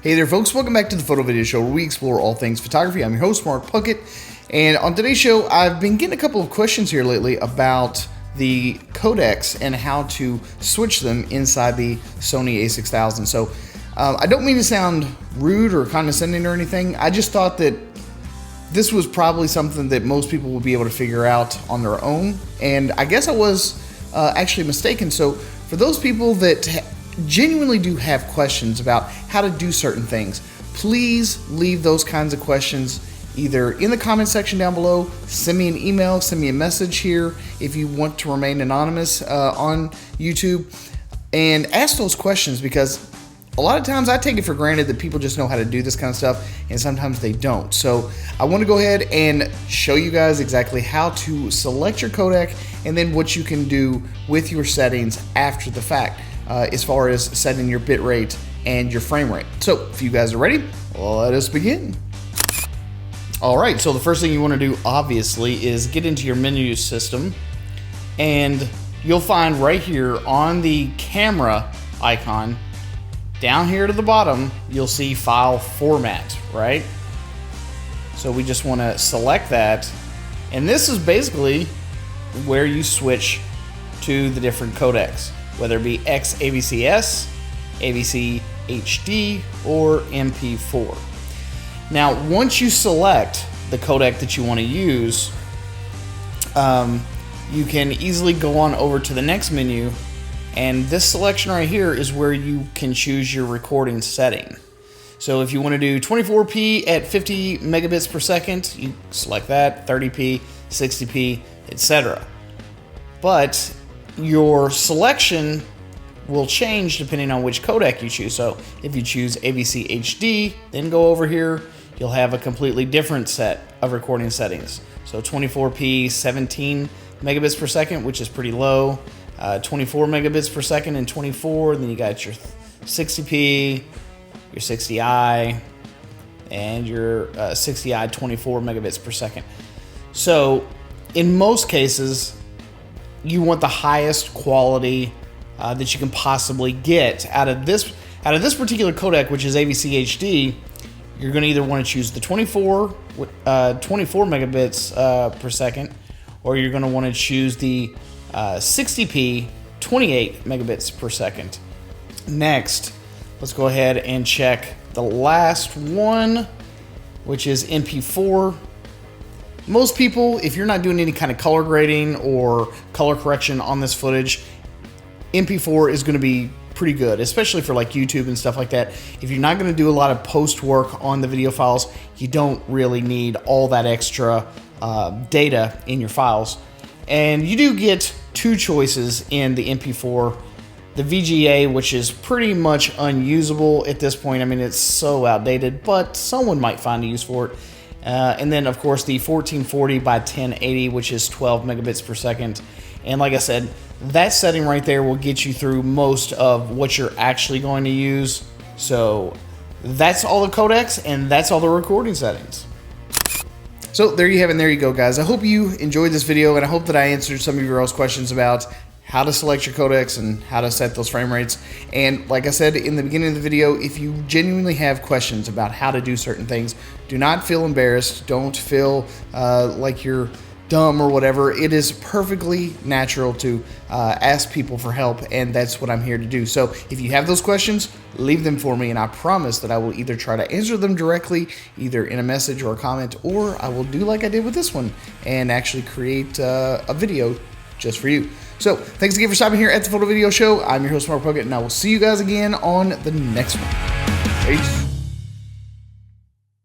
Hey there folks, welcome back to the Photo Video Show where we explore all things photography. I'm your host Mark Puckett, and on today's show I've been getting a couple of questions here lately about the codecs and how to switch them inside the Sony A6000. So I don't mean to sound rude or condescending or anything, I just thought that this was probably something that most people would be able to figure out on their own, and I guess I was actually mistaken. So for those people that genuinely do have questions about how to do certain things, please leave those kinds of questions either in the comment section down below, send me an email, send me a message here if you want to remain anonymous on YouTube, and ask those questions, because a lot of times I take it for granted that people just know how to do this kind of stuff, and sometimes they don't. So I want to go ahead and show you guys exactly how to select your codec and then what you can do with your settings after the fact. As far as setting your bit rate and your frame rate. So if you guys are ready, let us begin. All right, so the first thing you want to do obviously is get into your menu system, and you'll find right here on the camera icon down here to the bottom, you'll see file format, right? So we just want to select that, and this is basically where you switch to the different codecs, whether it be AVCS, AVC HD, or MP4. Now, once you select the codec that you want to use, you can easily go on over to the next menu, and this selection right here is where you can choose your recording setting. So if you want to do 24p at 50 megabits per second, you select that, 30p, 60p, etc. But your selection will change depending on which codec you choose. So if you choose AVC HD, then go over here, you'll have a completely different set of recording settings. So 24p, 17 megabits per second, which is pretty low, 24 megabits per second and 24, then you got your 60p, your 60i, and your 60i 24 megabits per second. So in most cases, you want the highest quality that you can possibly get out of this particular codec, which is AVC HD. You're going to either want to choose the 24 megabits per second, or you're going to want to choose the 60p 28 megabits per second. Next, let's go ahead and check the last one, which is MP4. Most people, if you're not doing any kind of color grading or color correction on this footage, MP4 is going to be pretty good, especially for like YouTube and stuff like that. If you're not going to do a lot of post work on the video files, you don't really need all that extra data in your files. And you do get two choices in the MP4. The VGA, which is pretty much unusable at this point. I mean, it's so outdated, but someone might find a use for it. And then, of course, the 1440 by 1080, which is 12 megabits per second. And like I said, that setting right there will get you through most of what you're actually going to use. So that's all the codecs, and that's all the recording settings. So there you have it, and there you go, guys. I hope you enjoyed this video, and I hope that I answered some of your all's questions about how to select your codecs and how to set those frame rates. And like I said in the beginning of the video, if you genuinely have questions about how to do certain things, do not feel embarrassed. Don't feel like you're dumb or whatever. It is perfectly natural to ask people for help, and that's what I'm here to do. So if you have those questions, leave them for me, and I promise that I will either try to answer them directly, either in a message or a comment, or I will do like I did with this one and actually create a video just for you. So thanks again for stopping here at the Photo Video Show. I'm your host Mark Puckett, and I will see you guys again on the next one. Peace.